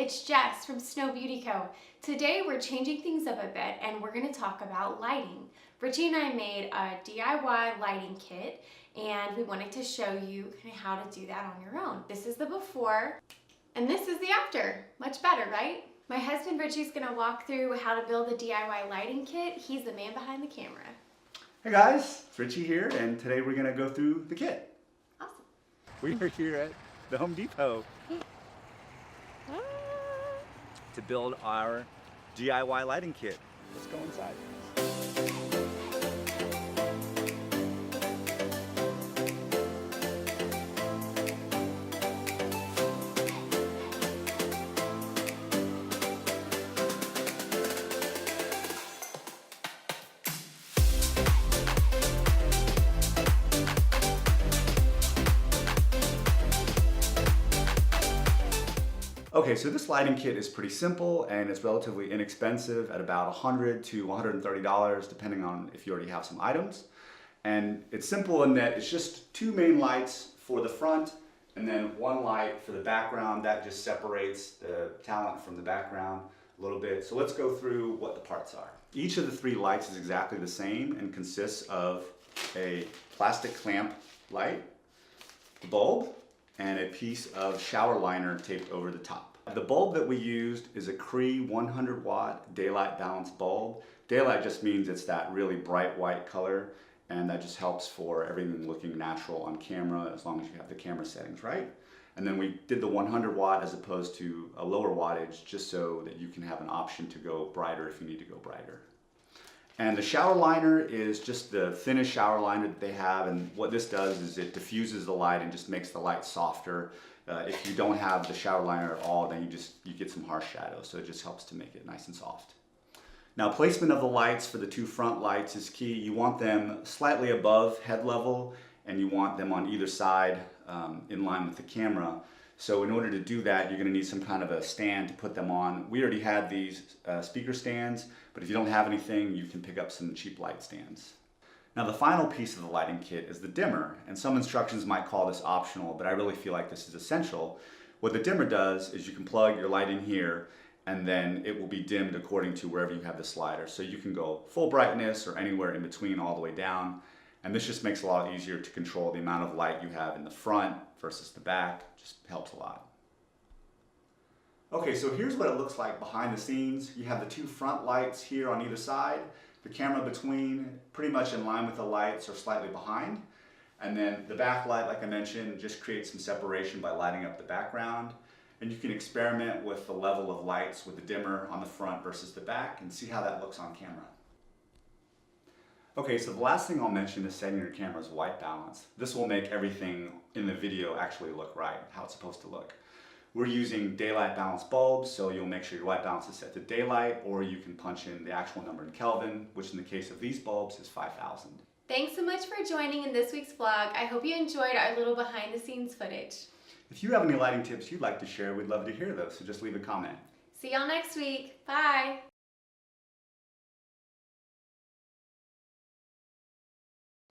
it's Jess from Snow Beauty Co. Today we're changing things up a bit and we're going to talk about lighting. Richie and I made a DIY lighting kit and we wanted to show you kind of how to do that on your own. This is the before and this is the after. Much better, right? My husband Richie's going to walk through how to build a DIY lighting kit. He's the man behind the camera. Hey guys, it's Richie here and today we're going to go through the kit. Awesome. We are here at the Home Depot to build our DIY lighting kit. Let's go inside. Okay, so this lighting kit is pretty simple and it's relatively inexpensive at about $100 to $130 depending on if you already have some items. And it's simple in that it's just two main lights for the front and then one light for the background. That just separates the talent from the background a little bit. So let's go through what the parts are. Each of the three lights is exactly the same and consists of a plastic clamp light, the bulb, and a piece of shower liner taped over the top. The bulb that we used is a Cree 100 watt daylight balanced bulb. Daylight just means it's that really bright white color, and that just helps for everything looking natural on camera as long as you have the camera settings right. And then we did the 100 watt as opposed to a lower wattage just so that you can have an option to go brighter if you need to go brighter. And the shower liner is just the thinnest shower liner that they have, and what this does is it diffuses the light and just makes the light softer. If you don't have the shower liner at all, then you get some harsh shadows, so it just helps to make it nice and soft. Now, placement of the lights for the two front lights is key. You want them slightly above head level and you want them on either side in line with the camera. So in order to do that, you're going to need some kind of a stand to put them on. We already had these speaker stands, but if you don't have anything, you can pick up some cheap light stands. Now the final piece of the lighting kit is the dimmer, and some instructions might call this optional, but I really feel like this is essential. What the dimmer does is you can plug your light in here and then it will be dimmed according to wherever you have the slider. So you can go full brightness or anywhere in between all the way down. And this just makes it a lot easier to control the amount of light you have in the front versus the back. Just helps a lot. Okay, so here's what it looks like behind the scenes. You have the two front lights here on either side, the camera between, pretty much in line with the lights or slightly behind. And then the back light, like I mentioned, just creates some separation by lighting up the background. And you can experiment with the level of lights with the dimmer on the front versus the back and see how that looks on camera. Okay, so the last thing I'll mention is setting your camera's white balance. This will make everything in the video actually look right, how it's supposed to look. We're using daylight balance bulbs, so you'll make sure your white balance is set to daylight, or you can punch in the actual number in Kelvin, which in the case of these bulbs is 5,000. Thanks so much for joining in this week's vlog. I hope you enjoyed our little behind the scenes footage. If you have any lighting tips you'd like to share, we'd love to hear those, so just leave a comment. See y'all next week. Bye.